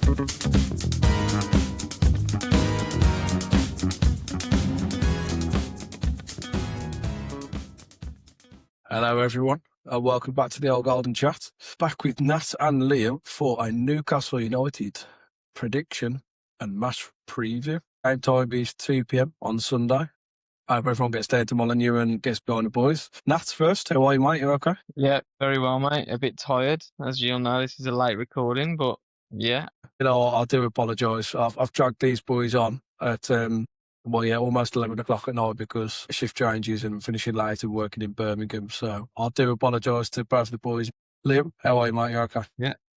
Hello everyone, welcome back to the Old Golden Chat. Back with Nat and Liam for a Newcastle United prediction and match preview. Game time is 2 p.m. on Sunday. I hope everyone gets down to Molineux and gets behind the boys. Nat first, how are you, mate? You okay? Yeah, very well, mate. A bit tired, as you'll know. This is a late recording, but yeah. You know, I do apologise. I've dragged these boys on at almost 11 o'clock at night because shift changes and finishing late and working in Birmingham. So I do apologise to both the boys. Liam, how are you, mate? You okay?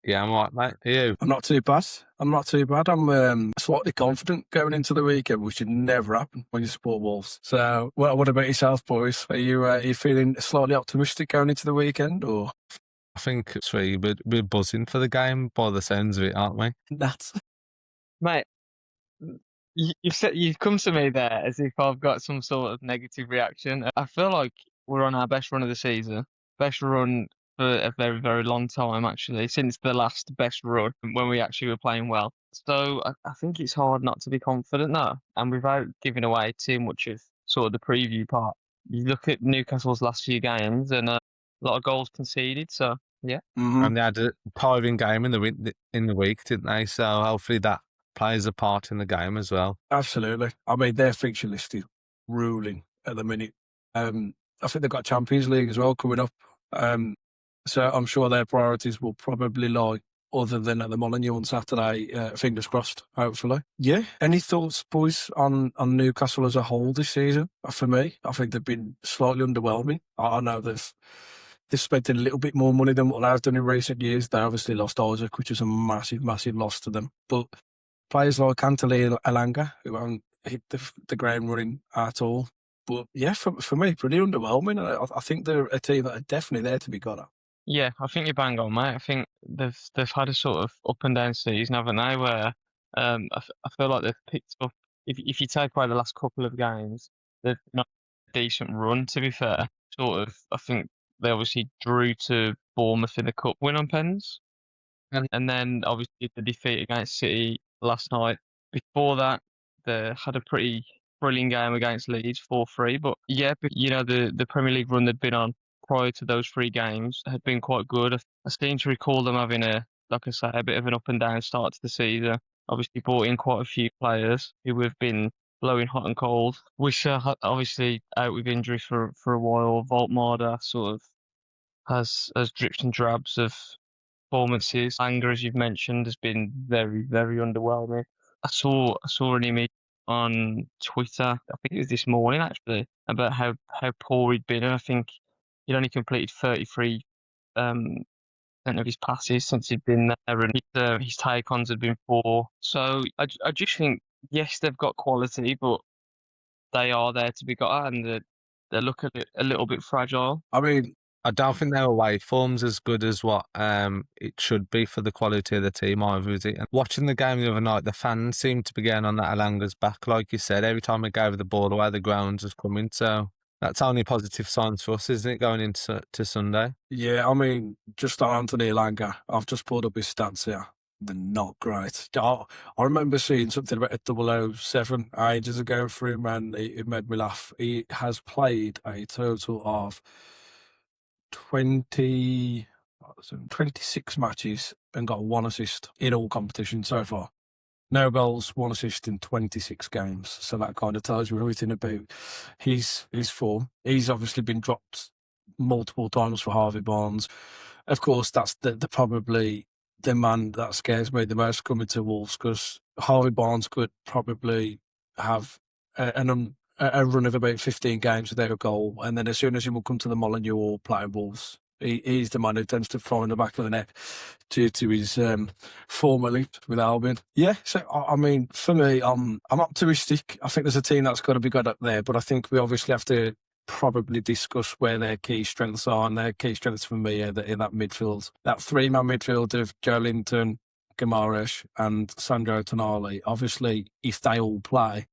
Yeah, I'm all right, mate. Are you? I'm not too bad. I'm slightly confident going into the weekend, which should never happen when you support Wolves. So, what about yourself, boys? Are you feeling slightly optimistic going into the weekend, or? I think it's really we're buzzing for the game by the sounds of it, aren't we? That's Mate, you've come to me there as if I've got some sort of negative reaction. I feel like we're on our best run of the season. Best run for a very, very long time, actually, since the last best run when we actually were playing well. So I think it's hard not to be confident now. And without giving away too much of sort of the preview part, you look at Newcastle's last few games and a lot of goals conceded. So, yeah. Mm-hmm. And they had a tiring game in the week, didn't they? So hopefully that plays a part in the game as well. Absolutely. I mean, their fixture list is ruling at the minute. I think they've got Champions League as well coming up. So I'm sure their priorities will probably lie other than at the Molineux on Saturday. Fingers crossed, hopefully. Yeah. Any thoughts, boys, on Newcastle as a whole this season? For me, I think they've been slightly underwhelming. I know they've spent a little bit more money than what they've done in recent years. They obviously lost Isaac, which was a massive, massive loss to them. But players like Anthony Elanga, who haven't hit the ground running at all. But yeah, for me, pretty underwhelming. I think they're a team that are definitely there to be got at. Yeah, I think you're bang on, mate. I think they've had a sort of up and down season, haven't they? Where I feel like they've picked up. If you take away the last couple of games, they've not a decent run. To be fair, sort of. I think they obviously drew to Bournemouth in the cup win on pens, and then obviously the defeat against City last night. Before that, they had a pretty brilliant game against Leeds, 4-3. But yeah, you know the Premier League run they'd been on prior to those 3 games had been quite good. I seem to recall them having a bit of an up and down start to the season. Obviously brought in quite a few players who have been blowing hot and cold. Wisher obviously out with injury for a while. Voltmarder sort of has drips and drabs of performances. Anger, as you've mentioned, has been very, very underwhelming. I saw an image on Twitter, I think it was this morning actually, about how poor he'd been, and I think he'd only completed 33% of his passes since he'd been there, and his take-ons had been 4. So I just think, yes, they've got quality, but they are there to be got at, and they look a little bit fragile. I mean, I don't think their away form's as good as what it should be for the quality of the team either, is it? And watching the game the other night, the fans seemed to be getting on that Alanga's back, like you said. Every time we gave the ball away, the grounds was coming. So that's only positive signs for us, isn't it, going into Sunday? Yeah, I mean, just on Anthony Elanga, I've just pulled up his stats here. They're not great. I remember seeing something about a 007 ages ago for him, and it made me laugh. He has played a total of 26 matches and got 1 assist in all competitions so far. No goals, 1 assist in 26 games. So that kind of tells you everything about his form. He's obviously been dropped multiple times for Harvey Barnes. Of course, that's probably the man that scares me the most coming to Wolves, because Harvey Barnes could probably have a run of about 15 games without a goal, and then as soon as he will come to the Molineux or playing Wolves, he's the man who tends to throw in the back of the net due to his former link with Albion. Yeah, so I mean, for me, I'm optimistic. I think there's a team that's got to be good up there, but I think we obviously have to probably discuss where their key strengths are, and their key strengths for me are in that midfield. That 3-man midfield of Joe Linton, Guimaraes and Sandro Tonali. Obviously, if they all play,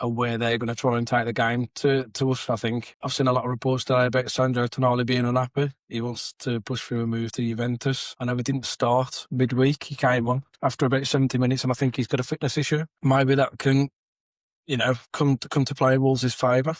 where they're going to try and take the game to us, I think. I've seen a lot of reports today about Sandro Tonali being unhappy. He wants to push through a move to Juventus. I know he didn't start midweek. He came on after about 70 minutes, and I think he's got a fitness issue. Maybe that can, come to play in Wolves' favour.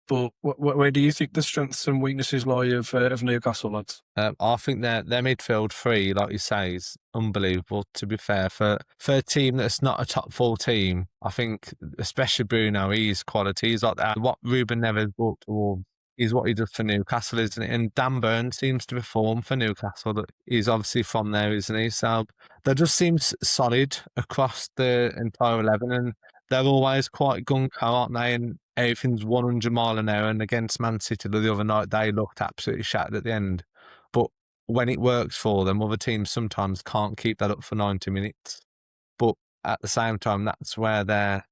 But where do you think the strengths and weaknesses lie of Newcastle, lads? I think their midfield three, like you say, is unbelievable. To be fair, for a team that's not a top 4 team, I think especially Bruno, he's quality. He's like that. What Ruben Neves brought to Wolves is what he does for Newcastle, isn't it? And Dan Burn seems to perform for Newcastle. That he's obviously from there, isn't he? So they just seems solid across the entire 11, and they're always quite gung-ho, aren't they? And everything's 100 mile an hour. And against Man City the other night, they looked absolutely shattered at the end. But when it works for them, other teams sometimes can't keep that up for 90 minutes. But at the same time, that's where the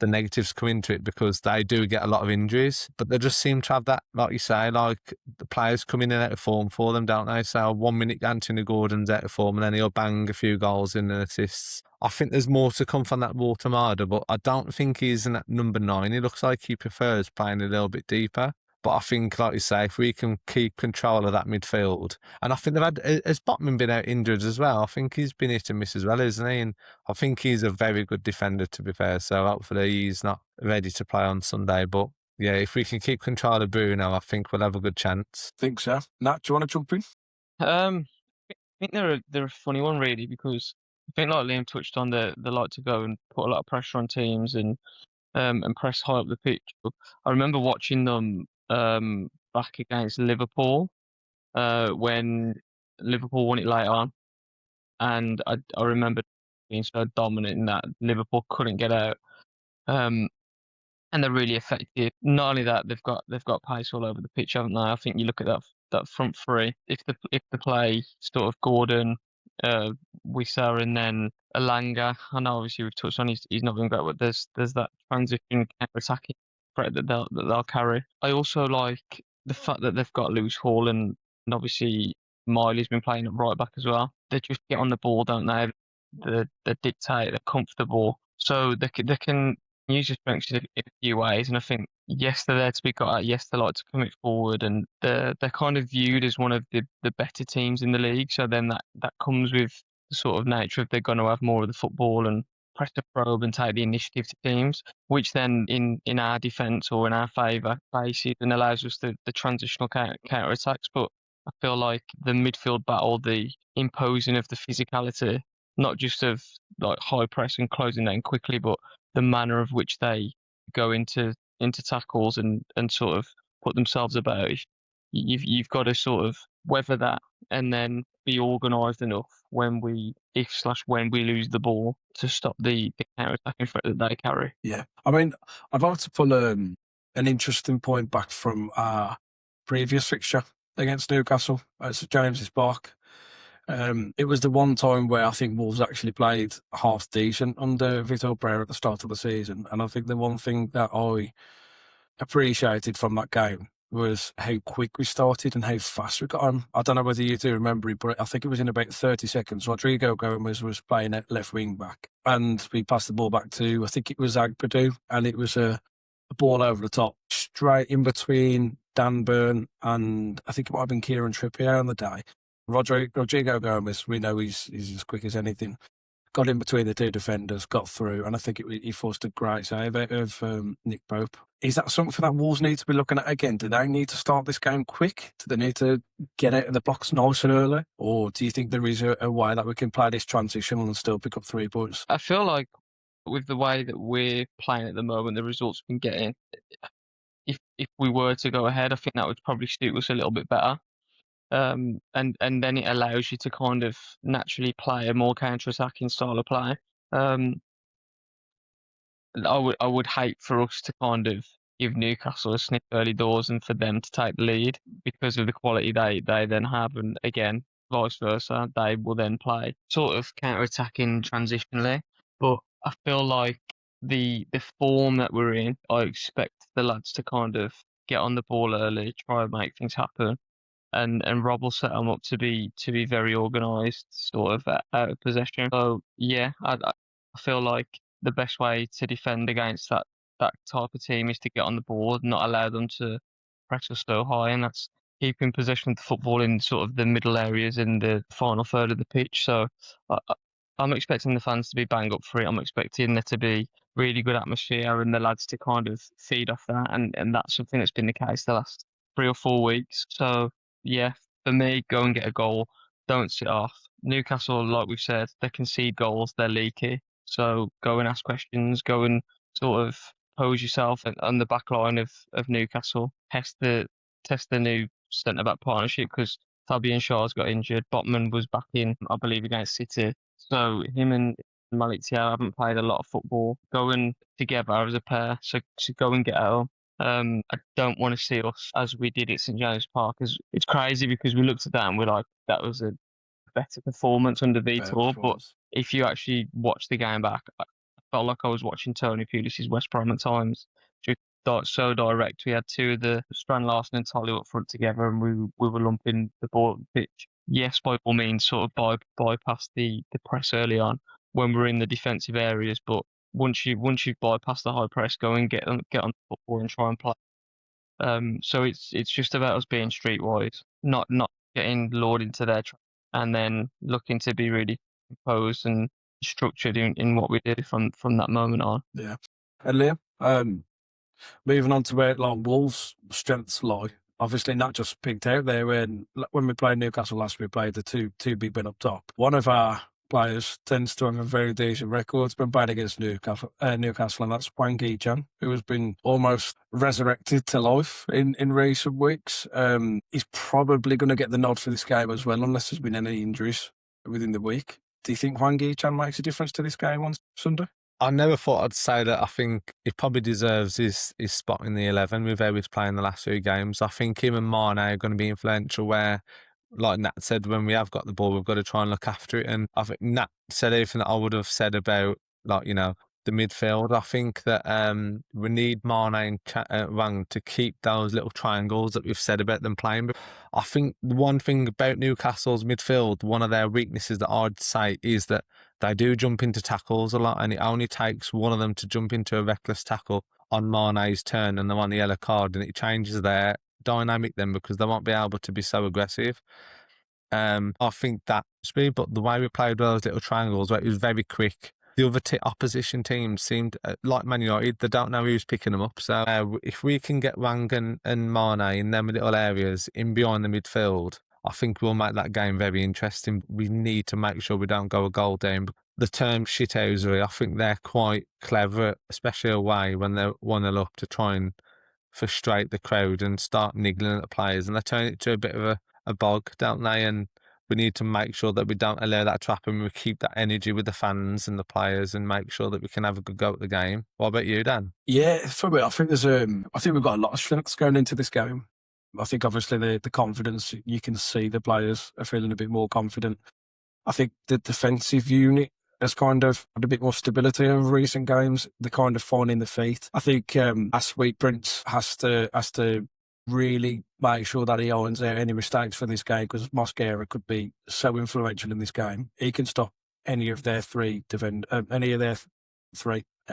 negatives come into it, because they do get a lot of injuries. But they just seem to have that, like you say, like the players come in and out of form for them, don't they? So 1 minute Anthony Gordon's out of form and then he'll bang a few goals in and assists. I think there's more to come from that Watermada, but I don't think he's in at number 9. He looks like he prefers playing a little bit deeper. But I think, like you say, if we can keep control of that midfield, and I think has Botman been out injured as well? I think he's been hit and miss as well, isn't he? And I think he's a very good defender, to be fair. So hopefully he's not ready to play on Sunday. But yeah, if we can keep control of Bruno, I think we'll have a good chance. Think so. Nat, do you want to jump in? I think they're a funny one, really, because I think, like Liam touched on, they like to go and put a lot of pressure on teams and press high up the pitch. But I remember watching them back against Liverpool when Liverpool won it late on, and I remember being so dominant in that Liverpool couldn't get out. And they're really effective. Not only that, they've got pace all over the pitch, haven't they? I think you look at that front three. If the play sort of Gordon, Wissa, and then Elanga. I know obviously we've touched on he's not been great, but there's that transition counter-attacking threat that they'll carry. I also like the fact that they've got Lewis Hall and obviously Miley's been playing at right back as well. They just get on the ball, don't they? They dictate. They're comfortable, so they can use your strengths in a few ways. And I think yes, they're there to be got at. Yes, they like to commit forward, and they're kind of viewed as one of the better teams in the league. So then that comes with the sort of nature of they're going to have more of the football and press the probe and take the initiative to teams, which then in our defence or in our favour places and allows us the transitional counter attacks. But I feel like the midfield battle, the imposing of the physicality, not just of like high press and closing down quickly, but the manner of which they go into tackles and sort of put themselves about. You've got to sort of weather that and then be organised enough when we lose the ball to stop the counter-attacking threat that they carry. Yeah. I mean, I'd like to pull an interesting point back from our previous fixture against Newcastle at St James's Park. It was the one time where I think Wolves actually played half decent under Vitor Pereira at the start of the season. And I think the one thing that I appreciated from that game was how quick we started and how fast we got on. I don't know whether you do remember it, but I think it was in about 30 seconds. Rodrigo Gomez was playing at left wing back, and we passed the ball back to, I think it was Agbedu, and it was a ball over the top, straight in between Dan Burn and I think it might have been Kieran Trippier on the day. Rodrigo Gomez, we know he's as quick as anything. Got in between the two defenders, got through, and I think he forced a great save out of Nick Pope. Is that something that Wolves need to be looking at again? Do they need to start this game quick? Do they need to get out of the blocks nice and early? Or do you think there is a way that we can play this transition and still pick up 3 points? I feel like with the way that we're playing at the moment, the results we've been getting, if we were to go ahead, I think that would probably suit us a little bit better. And then it allows you to kind of naturally play a more counter-attacking style of play. I would hate for us to kind of give Newcastle a sniff early doors and for them to take the lead because of the quality they then have, and again, vice versa, they will then play sort of counter-attacking transitionally. But I feel like the form that we're in, I expect the lads to kind of get on the ball early, try and make things happen. And Rob will set them up to be very organised, sort of out of possession. So yeah, I feel like the best way to defend against that that type of team is to get on the board, not allow them to press us so high, and that's keeping possession of the football in sort of the middle areas in the final third of the pitch. So I'm expecting the fans to be bang up for it. I'm expecting there to be really good atmosphere and the lads to kind of feed off that, and that's something that's been the case the last 3 or 4 weeks. So yeah, for me, go and get a goal. Don't sit off. Newcastle, like we've said, they concede goals, they're leaky. So go and ask questions, go and sort of pose yourself on the back line of Newcastle. Test the new centre back partnership, because Fabian Shaw's got injured. Botman was back in, I believe, against City. So him and Malik Thiaw haven't played a lot of football. Going together as a pair, so go and get out. I don't want to see us as we did at St James Park. It's crazy because we looked at that and we're like, that was a better performance under Vitor. But if you actually watch the game back, I felt like I was watching Tony Pulis's West Brom at times. Just so direct. We had two of the Strand Larson and Tolly up front together, and we were lumping the ball at the pitch. Yes, by all means, sort of bypass the press early on when we're in the defensive areas. But once you've bypassed the high press, go and get on the football and try and play. So it's just about us being streetwise, not getting lured into their trap, and then looking to be really composed and structured in what we did from that moment on. Yeah. And Liam, moving on to where like Wolves' strengths lie. Obviously, not just picked out there when we played Newcastle last, we played the two big men up top. One of our players tends to have a very decent record. It's been played against Newcastle, and that's Hwang Hee-chan, who has been almost resurrected to life in recent weeks. He's probably going to get the nod for this game as well, unless there's been any injuries within the week. Do you think Hwang Hee-chan makes a difference to this game on Sunday? I never thought I'd say that. I think he probably deserves his spot in the 11 with how he's playing the last 2 games. I think him and Mane are going to be influential where, like Nat said, when we have got the ball, we've got to try and look after it. And I think Nat said everything that I would have said about, like, the midfield. I think that we need Mane and Wang to keep those little triangles that we've said about them playing. I think the one thing about Newcastle's midfield, one of their weaknesses that I'd say is that they do jump into tackles a lot, and it only takes one of them to jump into a reckless tackle on Mane's turn and they're on the yellow card, and it changes their dynamic then because they won't be able to be so aggressive. I think that's me, but the way we played those little triangles, where it was very quick, the other opposition teams seemed, like Man United, they don't know who's picking them up. So if we can get Wang and Mane in them little areas in behind the midfield, I think we'll make that game very interesting. We need to make sure we don't go a goal down. The term shithousery, I think they're quite clever, especially away when they're 1-0 up, to try and frustrate the crowd and start niggling at the players. And they turn it to a bit of a bog, don't they? And we need to make sure that we don't allow that to happen. We keep that energy with the fans and the players and make sure that we can have a good go at the game. What about you, Dan? Yeah, for me, I think we've got a lot of strengths going into this game. I think obviously the confidence, you can see the players are feeling a bit more confident. I think the defensive unit has kind of had a bit more stability over recent games. They're kind of finding the feet. I think our Sweet Prince has to really make sure that he irons out any mistakes for this game, because Mosquera could be so influential in this game. He can stop any of their three at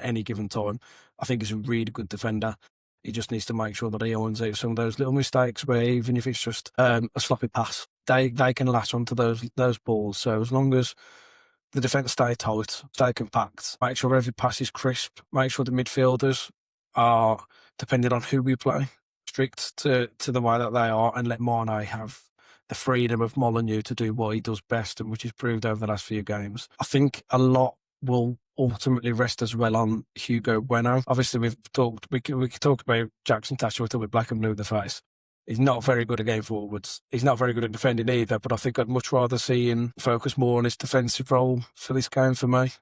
any given time. I think he's a really good defender. He just needs to make sure that he irons out some of those little mistakes where, even if it's just a sloppy pass, they can latch onto those balls. So as long as the defence stay tight, stay compact, make sure every pass is crisp, make sure the midfielders are, depending on who we play, strict to the way that they are, and let Mane have the freedom of Molineux to do what he does best, and which is proved over the last few games. I think a lot will ultimately rest as well on Hugo Bueno. Obviously, we could talk about Jackson Thatcher with black and blue in the face. He's not very good at game forwards. He's not very good at defending either, but I think I'd much rather see him focus more on his defensive role for this game for me.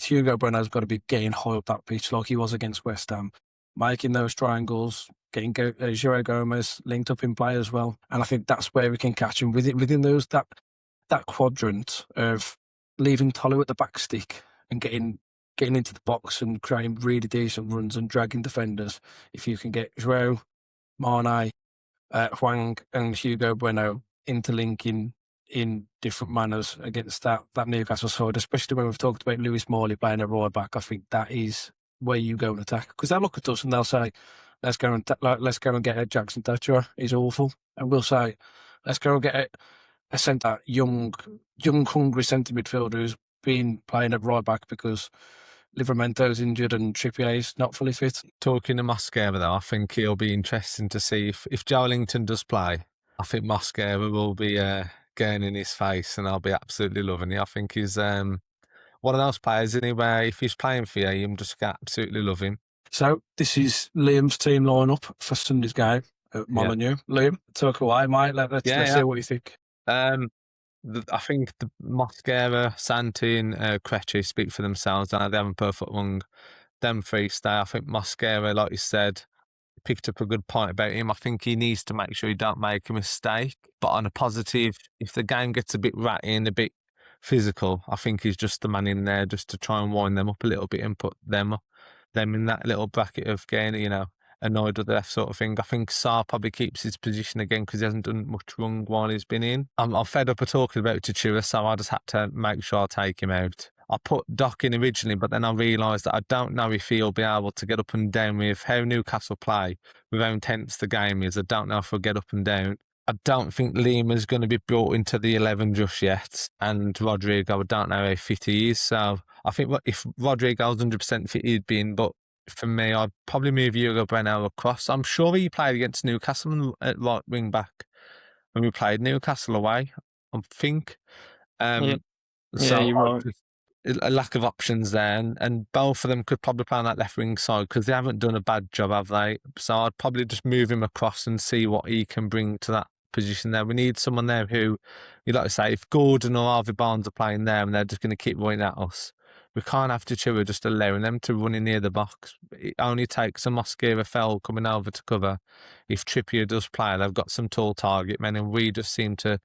Hugo Bueno's got to be getting high up that pitch like he was against West Ham, making those triangles, getting João Gomez linked up in play as well. And I think that's where we can catch him within that quadrant of leaving Tolu at the back stick and getting into the box and creating really decent runs and dragging defenders. If you can get João, Mane, Hwang and Hugo Bueno interlinking in different manners against that Newcastle side, especially when we've talked about Lewis Morley playing a right back, I think that is where you go and attack, because they'll look at us and they'll say, let's go and get a Jackson Thatcher. He's awful. And we'll say, let's go and get a centre, young, hungry centre midfielder who's been playing at right back because Livramento's injured and Trippier's not fully fit. Talking to Mosquera, though, I think it'll be interesting to see if Joelinton does play. I think Mosquera will be getting in his face, and I'll be absolutely loving it. I think he's one of those players, anyway. If he's playing for you, you just absolutely love him. So this is Liam's team lineup for Sunday's game at Molineux. Liam, talk away, mate. Let's see what you think. I think the Mosquera, Santi, and Krejci speak for themselves. I know they haven't perfect among them three stay. I think Mosquera, like you said, picked up a good point about him. I think he needs to make sure he don't make a mistake. But on a positive, if the game gets a bit ratty and a bit physical, I think he's just the man in there just to try and wind them up a little bit and put them in that little bracket of getting, annoyed with the left sort of thing. I think Sarr probably keeps his position again because he hasn't done much wrong while he's been in. I'm fed up of talking about Chachua, so I just had to make sure I take him out. I put Doc in originally, but then I realised that I don't know if he'll be able to get up and down with how Newcastle play, with how intense the game is. I don't know if he'll get up and down. I don't think Liam is going to be brought into the 11 just yet, and Rodrigo, I don't know how fit he is. So I think if Rodrigo's 100% fit, he'd be in, but for me, I'd probably move Hugo Bueno across. I'm sure he played against Newcastle at right wing back when we played Newcastle away, I think. Yeah, so you're right. a lack of options there, and both of them could probably play on that left wing side because they haven't done a bad job, have they? So I'd probably just move him across and see what he can bring to that position there. We need someone there who, you like to say, if Gordon or Harvey Barnes are playing there and they're just going to keep running at us, we can't have Chachua just allowing them to run in near the box. It only takes a Mosquera fell coming over to cover. If Trippier does play, they've got some tall target men, and we just seem to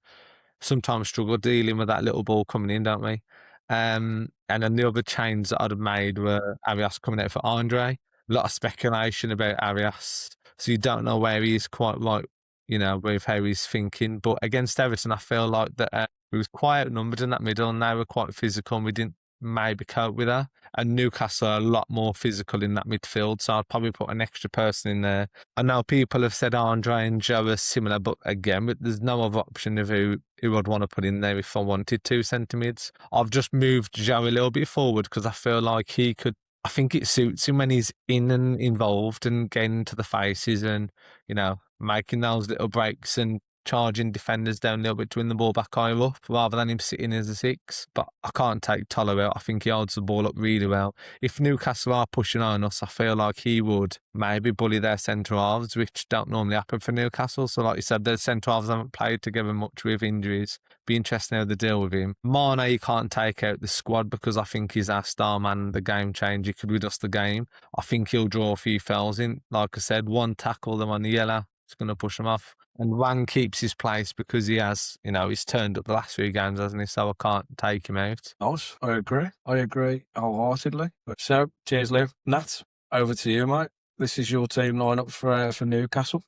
sometimes struggle dealing with that little ball coming in, don't we? And then the other change that I'd have made were Arias coming out for Andre. A lot of speculation about Arias, so you don't know where he is quite right, with how he's thinking. But against Everton, I feel like that we was quite outnumbered in that middle, and they were quite physical, and we didn't maybe cope with her. And Newcastle are a lot more physical in that midfield, so I'd probably put an extra person in there. I know people have said Andre and Joe are similar, but again, there's no other option of who I'd want to put in there if I wanted two centre mids. I've just moved Joe a little bit forward because I feel like he could. I think it suits him when he's in and involved and getting into the faces and, making those little breaks and charging defenders down a little bit to win the ball back higher up rather than him sitting as a 6. But I can't take Tolo out. I think he holds the ball up really well. If Newcastle are pushing on us, I feel like he would maybe bully their centre halves, which don't normally happen for Newcastle. So like you said, their centre halves haven't played together much with injuries. Be interesting how they deal with him. Mane, you can't take out the squad because I think he's our star man, the game changer. He could win us the game. I think he'll draw a few fouls in. Like I said, one tackle them on the yellow. It's going to push him off. And Wang keeps his place because he has, he's turned up the last few games, hasn't he? So I can't take him out. Nice. I agree wholeheartedly. So, cheers, Liam. Nat, over to you, mate. This is your team lineup for Newcastle.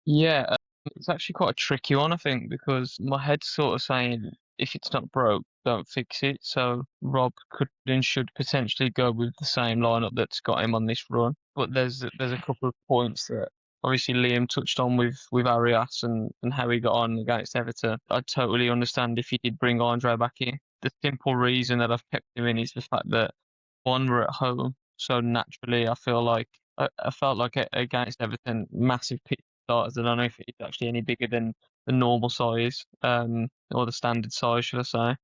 Yeah, it's actually quite a tricky one, I think, because my head's sort of saying if it's not broke, don't fix it. So Rob could and should potentially go with the same lineup that's got him on this run. But there's a couple of points that obviously Liam touched on with Arias and how he got on against Everton. I totally understand if he did bring Andre back in. The simple reason that I've kept him in is the fact that, one, we're at home, so naturally I felt like against Everton, massive pitch starters. I don't know if it's actually any bigger than the normal size, or the standard size, should I say.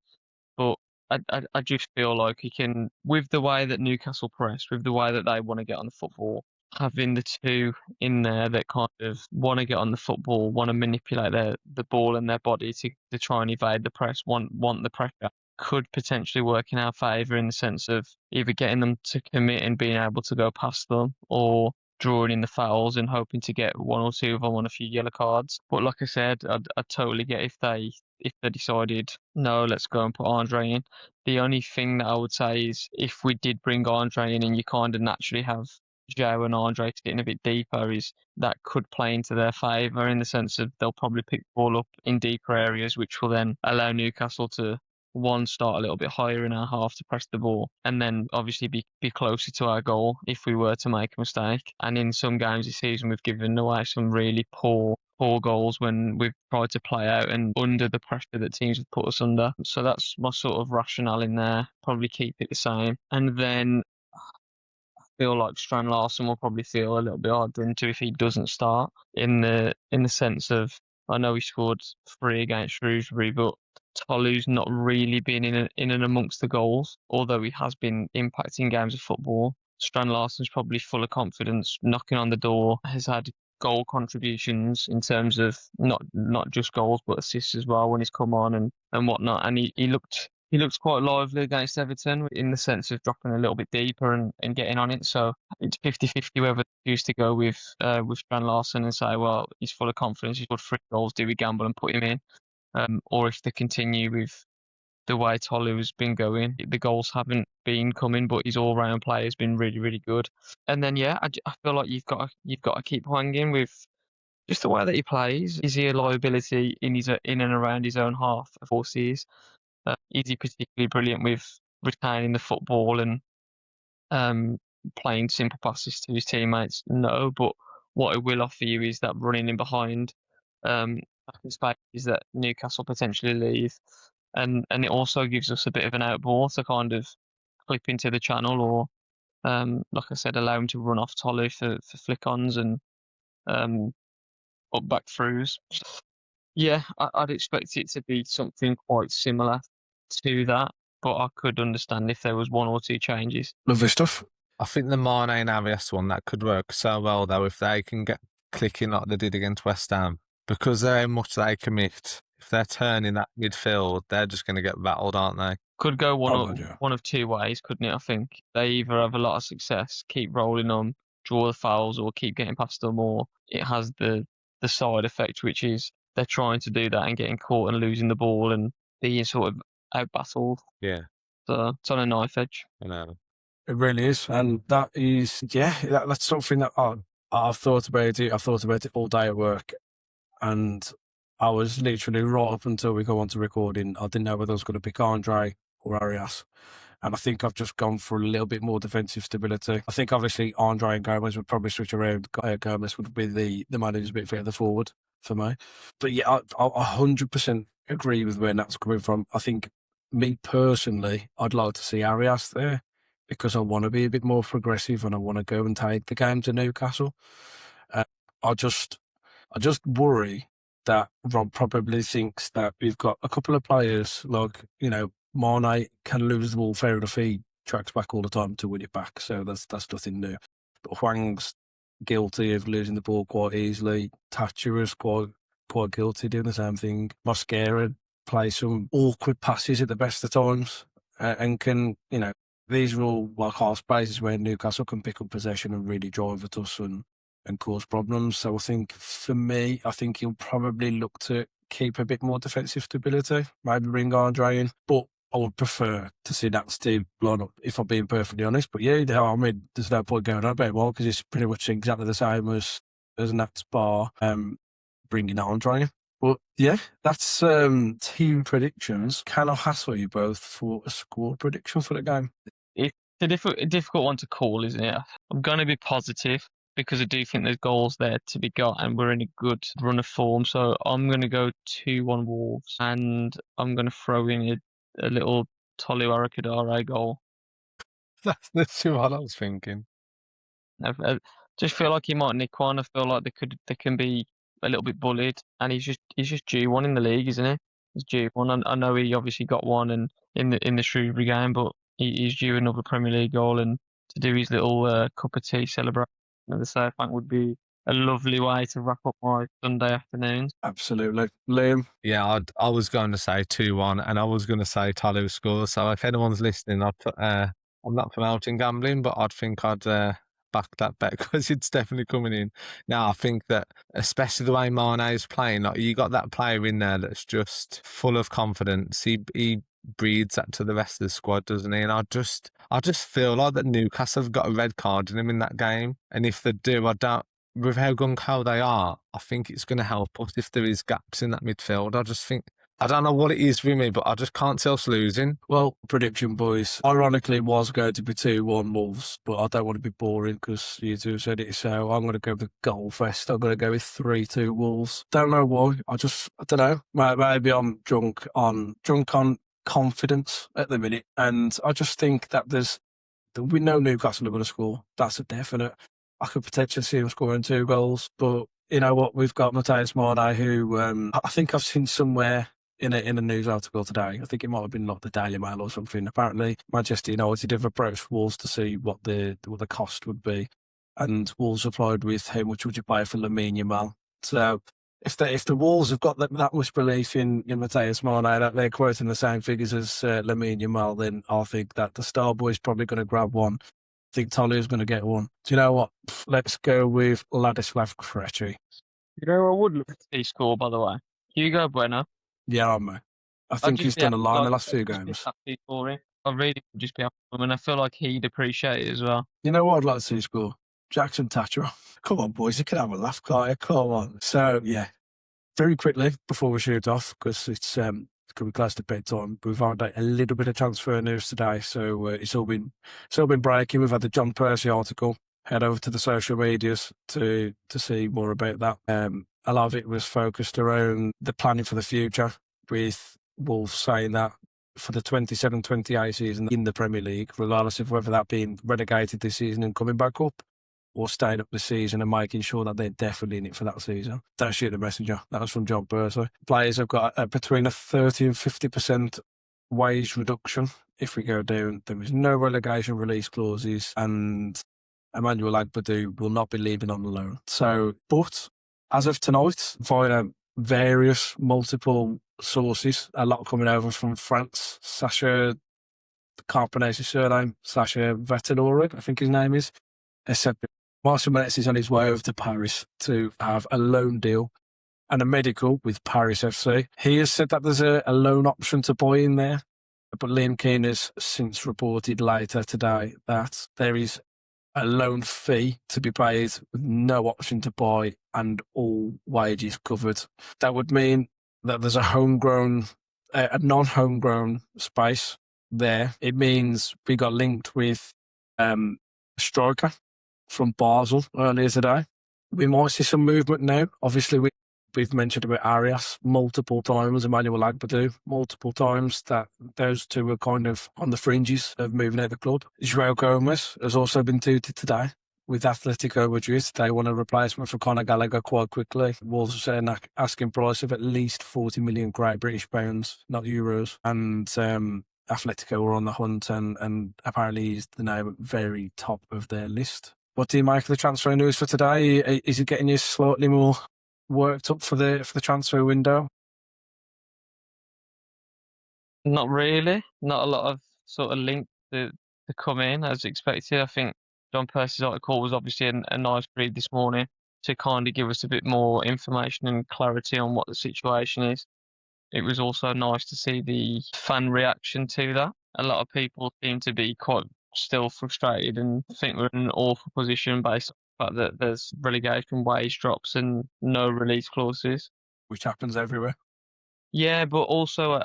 But I just feel like he can, with the way that Newcastle press, with the way that they want to get on the football, having the two in there that kind of want to get on the football, want to manipulate the ball and their body to try and evade the press, want the pressure, could potentially work in our favour in the sense of either getting them to commit and being able to go past them, or drawing in the fouls and hoping to get one or two of them on a few yellow cards. But like I said, I'd totally get if they decided, no, let's go and put Andre in. The only thing that I would say is if we did bring Andre in and you kind of naturally have Joe and Andre getting a bit deeper, is that could play into their favour in the sense of they'll probably pick the ball up in deeper areas, which will then allow Newcastle to one, start a little bit higher in our half to press the ball, and then obviously be closer to our goal if we were to make a mistake. And in some games this season, we've given away some really poor goals when we've tried to play out and under the pressure that teams have put us under. So that's my sort of rationale in there. Probably keep it the same. And then I feel like Strand Larson will probably feel a little bit hard done to if he doesn't start, in the sense of, I know he scored 3 against Shrewsbury, but Tolu's not really been in and amongst the goals, although he has been impacting games of football. Strand Larson's probably full of confidence, knocking on the door, has had goal contributions in terms of not just goals but assists as well when he's come on and whatnot. And he looked quite lively against Everton in the sense of dropping a little bit deeper and getting on it. So it's 50-50 whether they used to go with Strand Larson and say, well, he's full of confidence, he's scored 3 goals, do we gamble and put him in? Or if they continue with the way Tolu has been going. The goals haven't been coming, but his all-round play has been really, really good. And then, I feel like you've got to keep hanging with just the way that he plays. Is he a liability in and around his own half? Of course he is. Is he particularly brilliant with retaining the football and playing simple passes to his teammates? No, but what it will offer you is that running in behind spaces that Newcastle potentially leave, and it also gives us a bit of an outball to kind of clip into the channel, or like I said, allow him to run off Tolu for flick-ons and up back throughs. Yeah, I'd expect it to be something quite similar to that, but I could understand if there was 1 or 2 changes. Lovely stuff. I think the Mane and Arias one, that could work so well, though, if they can get clicking like they did against West Ham. Because of how much they commit, if they're turning that midfield, they're just going to get battled, aren't they? Could go Probably, one of 2 ways, couldn't it? I think they either have a lot of success, keep rolling them, draw the fouls, or keep getting past them, or it has the side effect, which is they're trying to do that and getting caught and losing the ball and being sort of out-battled. Yeah. So it's on a knife edge. I know. It really is. And that is, that's something that I've thought about it. I've thought about it all day at work. And I was literally right up until we go on to recording, I didn't know whether I was going to pick Andre or Arias. And I think I've just gone for a little bit more defensive stability. I think obviously Andre and Gomez would probably switch around. Gomez would be the man who's a bit further forward for me. But yeah, I 100% agree with where that's coming from. I think, me personally, I'd like to see Arias there because I want to be a bit more progressive and I want to go and take the game to Newcastle. I just worry that Rob probably thinks that we've got a couple of players like, Mane can lose the ball fair enough. He tracks back all the time to win it back, so that's nothing new. But Hwang's guilty of losing the ball quite easily. Thatcher is quite guilty doing the same thing. Mosquera plays some awkward passes at the best of times and can, these are all like half spaces where Newcastle can pick up possession and really drive at us and cause problems. So I think for me, he'll probably look to keep a bit more defensive stability, maybe bring Andre in. But I would prefer to see that Steve line up, if I'm being perfectly honest. But yeah, I mean, there's no point going on about it more because it's pretty much exactly the same as Nat's bar bringing Andre in. But yeah, that's team predictions. Can I hassle you both for a score prediction for the game? It's a difficult one to call, isn't it? I'm going to be positive because I do think there's goals there to be got and we're in a good run of form. So I'm going to go 2-1 Wolves and I'm going to throw in a little Tolu Arakadare goal. That's the one I was thinking. I just feel like he might nick one. I feel like they can be a little bit bullied, and he's just due one in the league, isn't he? He's due one. I know he obviously got one in the Shrewsbury game, but he's due another Premier League goal, and to do his little cup of tea celebration at the South Bank would be a lovely way to wrap up my Sunday afternoons. Absolutely. Liam? Yeah, I was going to say 2-1 and I was going to say Tolu scores. So if anyone's listening, I'm not promoting gambling, but I'd think I'd back that bet because it's definitely coming in. Now, I think that especially the way Mane is playing, like you got that player in there that's just full of confidence. He breeds that to the rest of the squad, doesn't he? And I just feel like that Newcastle have got a red card in him in that game. And if they do, with how gung-ho they are, I think it's going to help us if there is gaps in that midfield. I just think I don't know what it is with me, but I just can't see us losing. Well, prediction, boys. Ironically, it was going to be 2-1 Wolves, but I don't want to be boring because you two said it. So I'm going to go with goal fest. I'm going to go with 3-2 Wolves. Don't know why. I don't know. Maybe I'm drunk on confidence at the minute, and I just think that we know Newcastle are going to score. That's a definite. I could potentially see him scoring 2 goals, but you know what? We've got Matthias Marne, who I think I've seen somewhere in a news article today. I think it might have been like the Daily Mail or something. Apparently, Manchester United have approached Wolves to see what the cost would be, and Wolves replied with, "How much would you pay for Lamine Yamal?" So if the Wolves have got that much belief in Matthias Marne that they're quoting the same figures as Lamine Yamal, then I think that the Star Boy's probably going to grab one. I think Tolly's going to get one. Do you know what? Let's go with Ladislav Krejci. You know, I would look at the score, by the way. Hugo Bueno. Yeah, mate. I I'd think just he's be done a happy, lot in like, the last few I'd just be games. happy for him. I really would just be happy for him, and I feel like he'd appreciate it as well. You know what I'd like to see score? Jackson Thatcher. Come on, boys. You can have a laugh, can't you? Come on. So, yeah. Very quickly, before we shoot off, because it's going to be close to bedtime, we've had a little bit of transfer news today. So it's all been breaking. We've had the John Percy article. Head over to the social medias to see more about that. A lot of it was focused around the planning for the future, with Wolves saying that for the 27-28 season in the Premier League, regardless of whether that being relegated this season and coming back up, or staying up the season and making sure that they're definitely in it for that season. Don't shoot the messenger. That was from John Percy. Players have got between a 30 and 50% wage reduction if we go down. There is no relegation release clauses, and Emmanuel Agbadou will not be leaving on loan. So, but as of tonight, via various multiple sources, a lot coming over from France, Sacha, can't pronounce his surname, Sacha Vettinori, I think his name is, has said Marcel Menetz is on his way over to Paris to have a loan deal and a medical with Paris FC. He has said that there's a loan option to buy in there, but Liam Keane has since reported later today that there is a loan fee to be paid with no option to buy and all wages covered. That would mean that there's a non-homegrown space there. It means we got linked with a striker from Basel earlier today. We might see some movement now. Obviously, we've mentioned about Arias multiple times, Emmanuel Agbadou multiple times, that those two were kind of on the fringes of moving out of the club. João Gomes has also been tooted today with Atletico Madrid. They want a replacement for Conor Gallagher quite quickly. Wolves are saying an asking price of at least 40 million Great British pounds, not euros. And Atletico were on the hunt, and apparently he's the name at the very top of their list. What do you make of the transfer news for today? Is it getting you slightly more worked up for the transfer window? Not really. Not a lot of sort of link to come in as expected. I think John Percy's article was obviously a nice read this morning to kind of give us a bit more information and clarity on what the situation is. It was also nice to see the fan reaction to that. A lot of people seem to be quite still frustrated and think we're in an awful position based on the fact that there's relegation wage drops and no release clauses. Which happens everywhere. Yeah, but also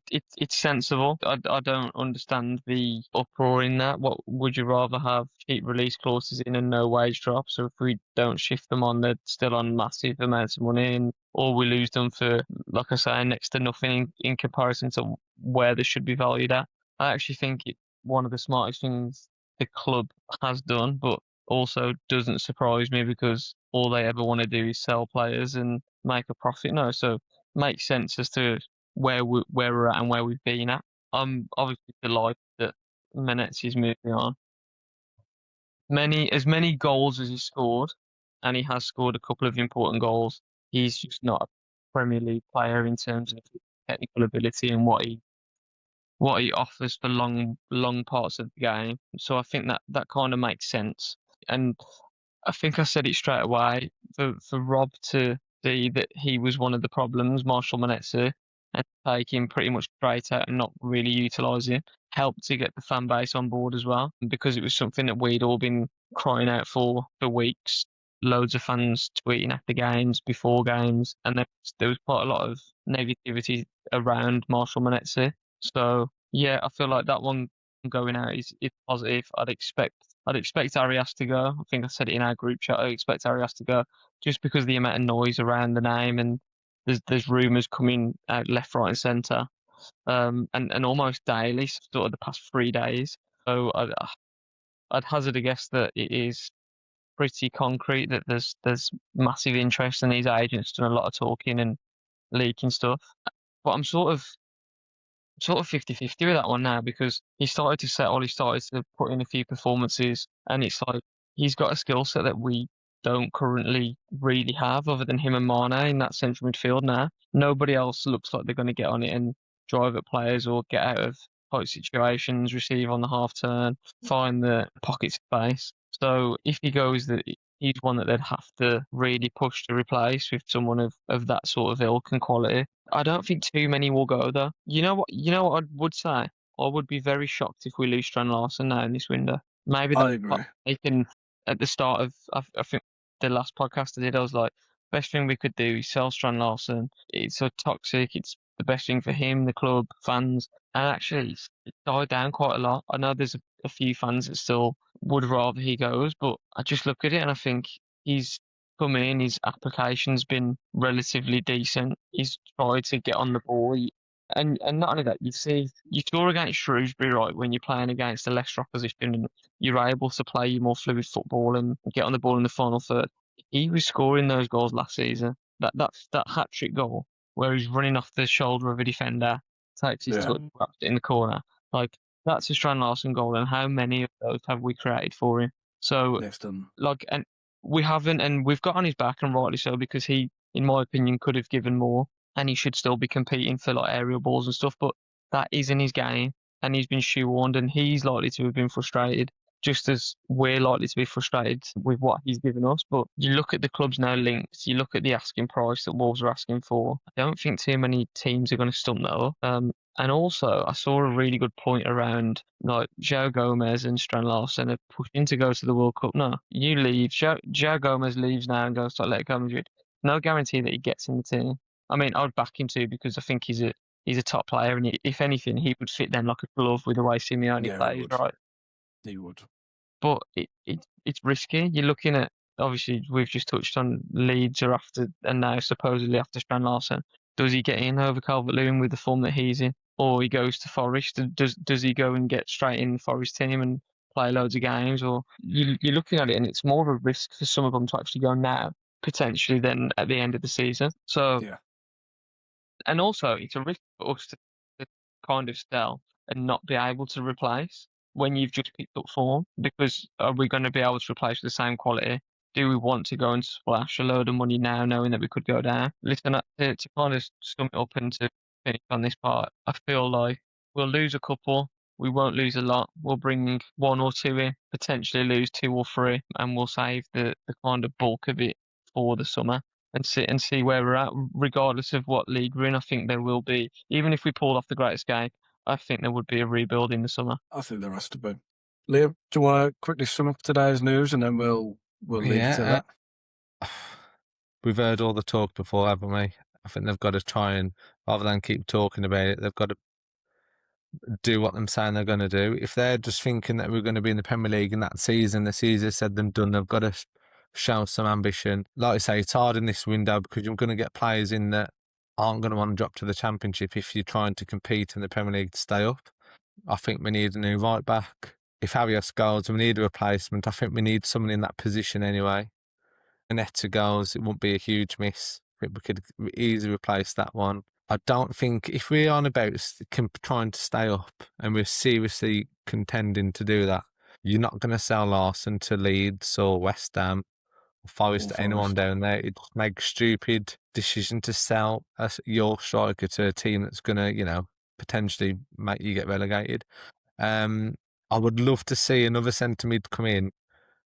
it's sensible. I don't understand the uproar in that. What would you rather have cheap release clauses in and no wage drops? So if we don't shift them on, they're still on massive amounts of money, or we lose them for, like I say, next to nothing in comparison to where they should be valued at. I actually think it's one of the smartest things the club has done, but also doesn't surprise me because all they ever want to do is sell players and make a profit. No, so makes sense as to where we're at and where we've been at. I'm obviously delighted that Menetz is moving on. As many goals as he scored, and he has scored a couple of important goals, he's just not a Premier League player in terms of technical ability and what he offers for long parts of the game. So I think that kind of makes sense. And I think I said it straight away, for Rob to see that he was one of the problems, Marshall Menetz, and take him pretty much straight out and not really utilise him, helped to get the fan base on board as well, because it was something that we'd all been crying out for weeks. Loads of fans tweeting after games, before games, and there was quite a lot of negativity around Marshall Monetsi. So yeah, I feel like that one going out is positive. I'd expect Arias to go. I think I said it in our group chat. I expect Arias to go just because of the amount of noise around the name, and there's rumours coming out left, right, and centre, and almost daily, sort of the past 3 days. So I'd hazard a guess that it is pretty concrete that there's massive interest, and these agents done a lot of talking and leaking stuff. But I'm sort of 50-50 with that one now, because he started to settle, he started to put in a few performances, and it's like he's got a skill set that we don't currently really have other than him and Mane in that central midfield now. Nobody else looks like they're going to get on it and drive at players or get out of tight situations, receive on the half turn, find the pocket space. So if he goes, that he's one that they'd have to really push to replace with someone of that sort of ilk and quality. I don't think too many will go though. You know what? I would say, I would be very shocked if we lose Strand Larsen now in this window. Maybe I agree. they can at the start of. I think the last podcast I did, I was like, best thing we could do is sell Strand Larsen. It's so toxic. It's the best thing for him, the club, fans, and actually it's died down quite a lot. I know there's a few fans that still would rather he goes, but I just look at it and I think he's come in, his application's been relatively decent. He's tried to get on the ball. And not only that, you score against Shrewsbury, right, when you're playing against a lesser opposition and you're able to play your more fluid football and get on the ball in the final third. He was scoring those goals last season. That hat-trick goal where he's running off the shoulder of a defender, takes his touch, wraps it in the corner. Like, that's a Strand Larsen goal, and how many of those have we created for him? So, like, and we haven't, and we've got on his back, and rightly so, because he, in my opinion, could have given more, and he should still be competing for like aerial balls and stuff, but that isn't his game, and he's been shoehorned, and he's likely to have been frustrated, just as we're likely to be frustrated with what he's given us. But you look at the clubs now linked, you look at the asking price that Wolves are asking for, I don't think too many teams are going to stump that up. And also, I saw a really good point around like João Gomez and Strand Larsen are pushing to go to the World Cup. No, you leave. João Gomez leaves now and goes to Atletico Madrid. No guarantee that he gets in the team. I mean, I'd back him too, because I think he's a top player, and if anything, he would fit them like a glove with the way Simeone plays, right? He would. But it's risky. You're looking at, obviously, we've just touched on Leeds are after, and now supposedly after Strand Larsen. Does he get in over Calvert-Lewin with the form that he's in? Or he goes to Forest? Does he go and get straight in the Forest team and play loads of games? Or you're looking at it, and it's more of a risk for some of them to actually go now, potentially, than at the end of the season. So, Yeah. And also, it's a risk for us to kind of sell and not be able to replace when you've just picked up form, because are we going to be able to replace with the same quality? Do we want to go and splash a load of money now, knowing that we could go down? Listen, to kind of sum it up and to finish on this part, I feel like we'll lose a couple. We won't lose a lot. We'll bring 1 or 2 in, potentially lose 2 or 3, and we'll save the kind of bulk of it for the summer and see where we're at, regardless of what league we're in. I think there will be, even if we pulled off the Great Escape, I think there would be a rebuild in the summer. I think there has to be. Liam, do you want to quickly sum up today's news, and then we'll leave it to that? We've heard all the talk before, haven't we? I think they've got to try and, rather than keep talking about it, they've got to do what they're saying they're going to do. If they're just thinking that we're going to be in the Premier League in that season, the season said them done, they've got to show some ambition. Like I say, it's hard in this window because you're going to get players in that aren't going to want to drop to the Championship if you're trying to compete in the Premier League to stay up. I think we need a new right back. If Arias goes, we need a replacement. I think we need someone in that position anyway. Netta goes, it won't be a huge miss. I think we could easily replace that one. I don't think, if we're on about trying to stay up and we're seriously contending to do that, you're not going to sell Larsen to Leeds or West Ham or Forest to anyone down there. It makes stupid decision to sell your striker to a team that's going to, potentially make you get relegated. I would love to see another centre mid come in,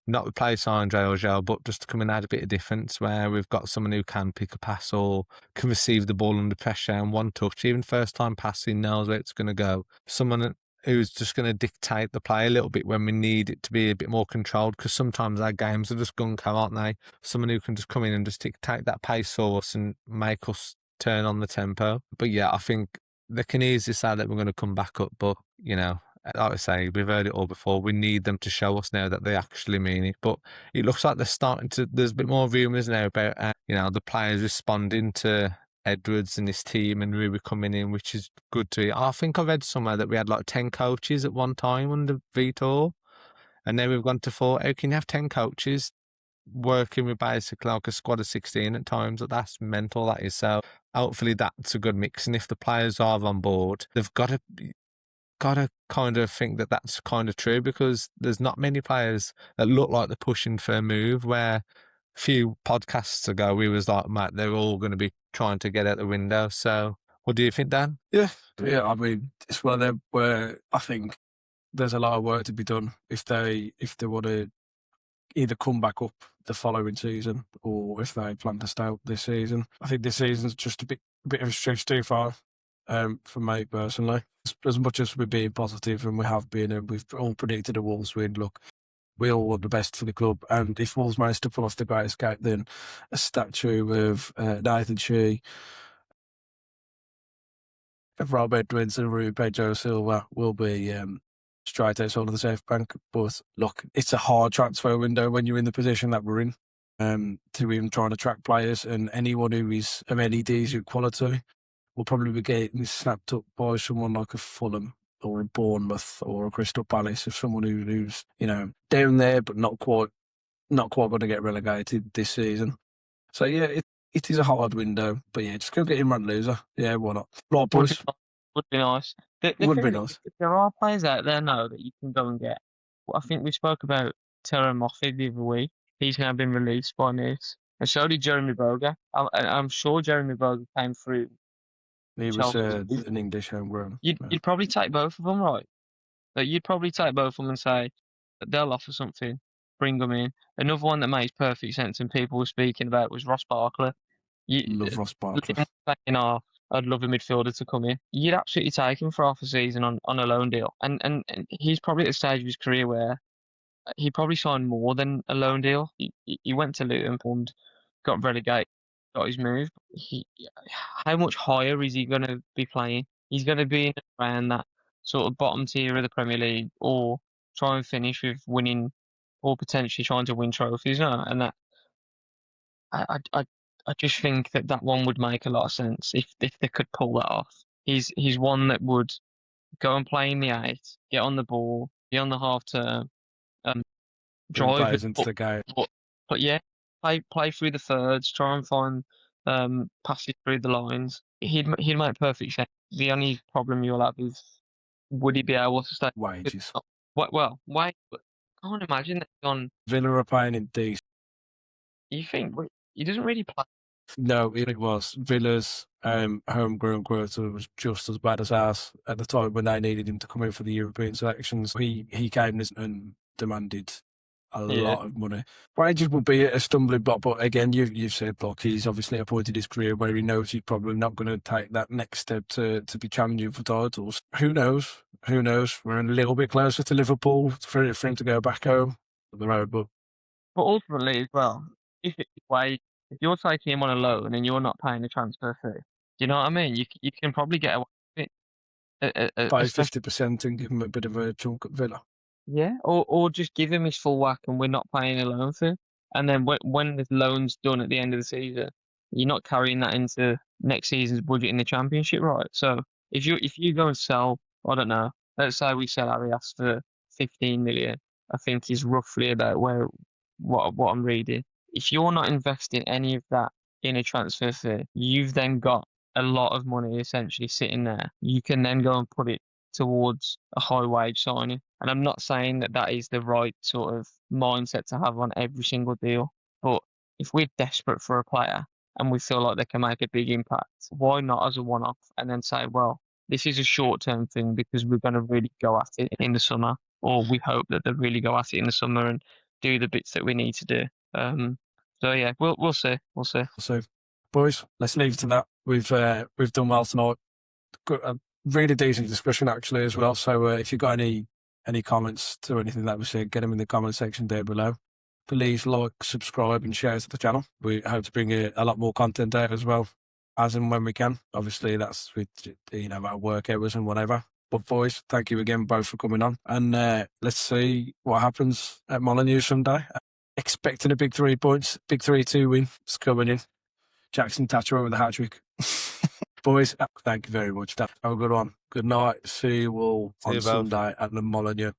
not replace Andre or Joe, but just to come and add a bit of difference where we've got someone who can pick a pass or can receive the ball under pressure and one touch, even first time passing, knows where it's going to go. Someone who's just going to dictate the play a little bit when we need it to be a bit more controlled, because sometimes our games are just gung-ho, aren't they? Someone who can just come in and just dictate that pace for us and make us turn on the tempo. But yeah, I think they can easily say that we're going to come back up. But, you know, like I say, we've heard it all before. We need them to show us now that they actually mean it. But it looks like they're starting to, there's a bit more rumours now about, you know, the players responding to Edwards and his team and Ruby coming in, which is good to hear. I think I read somewhere that we had like 10 coaches at one time under Vitor, and now we've gone to 4. How can you have 10 coaches working with basically like a squad of 16 at times? That's mental, that is. So hopefully that's a good mix, and if the players are on board, they've got to kind of think that that's kind of true, because there's not many players that look like they're pushing for a move, where a few podcasts ago we was like, mate, they're all going to be trying to get out the window. So what do you think, Dan? Yeah. I mean, it's one of them where I think there's a lot of work to be done if they want to either come back up the following season, or if they plan to stay up this season. I think this season's just a bit of a stretch too far, for me personally. As much as we're being positive, and we have been, and we've all predicted a Wolves win, look, we all want the best for the club. And if Wolves manage to pull off the Great Escape, then a statue of Nathan Shee, of Rob Edwards and Rui Pedro Silva will be straight outside of the South Bank. But look, it's a hard transfer window when you're in the position that we're in, to even try and attract players, and anyone who is of any decent quality will probably be getting snapped up by someone like a Fulham or a Bournemouth or a Crystal Palace, of someone who's, you know, down there but not quite going to get relegated this season. So yeah, it is a hard window, but yeah, just go get him run loser. Yeah, why not? Right, boys. Would be nice. Would be nice. There are players out there now that you can go and get. Well, I think we spoke about Terry Moffat the other week. He's now been released by Nice. And so did Jeremy Boga. I'm sure Jeremy Boga came through. He was an English homegrown. You'd probably take both of them, right? Like, you'd probably take both of them and say that they'll offer something, bring them in. Another one that makes perfect sense and people were speaking about was Ross Barkley. Love Ross Barkley. I'd love a midfielder to come in. You'd absolutely take him for half a season on a loan deal. And he's probably at a stage of his career where he probably signed more than a loan deal. He went to Luton and got relegated, got his move. How much higher is he going to be playing? He's going to be in around that sort of bottom tier of the Premier League, or try and finish with winning, or potentially trying to win trophies. And that, I just think that one would make a lot of sense if they could pull that off. He's one that would go and play in the 8, get on the ball, be on the half turn, drive into the game. But yeah, play through the thirds, try and find passes through the lines. He'd make perfect sense. The only problem you'll have is, would he be able to stay? Wages. Well, wait. I can't imagine that on Villa are paying him decent. You think he doesn't really play? No, it was Villa's homegrown quota was just as bad as ours at the time when they needed him to come in for the European selections. He came and demanded a lot of money. Wages would be a stumbling block, but again, you've said, look, he's obviously appointed his career where he knows he's probably not going to take that next step to be challenging for titles. Who knows? We're a little bit closer to Liverpool for him to go back home the road, but ultimately as well, if you're taking him on a loan and you're not paying the transfer fee, do you know what I mean? You can probably get away with it. By 50% and give him a bit of a chunk at Villa. Yeah, or just give him his full whack and we're not paying a loan fee. And then when the loan's done at the end of the season, you're not carrying that into next season's budget in the Championship, right? So if you go and sell, I don't know, let's say we sell Arias for 15 million, I think is roughly about what I'm reading. If you're not investing any of that in a transfer fee, you've then got a lot of money essentially sitting there. You can then go and put it towards a high wage signing. And I'm not saying that is the right sort of mindset to have on every single deal. But if we're desperate for a player and we feel like they can make a big impact, why not as a one-off and then say, well, this is a short-term thing because we're going to really go at it in the summer, or we hope that they really go at it in the summer and do the bits that we need to do. So yeah, we'll see. So, boys, let's leave it to that. We've done well tonight. Got a really decent discussion actually as well. So if you've got any comments to anything that we said, get them in the comment section down below. Please like, subscribe, and share to the channel. We hope to bring a lot more content out as well. as and when we can. Obviously, that's with our work hours and whatever. But boys, thank you again both for coming on, and let's see what happens at Molineux Sunday. Expecting a big 3 points, big 3-2 win. It's coming in. Jackson Thatcher with a hat trick. Boys, thank you very much. Have a good one. Good night. See you all See on you both. Sunday at the Molineux.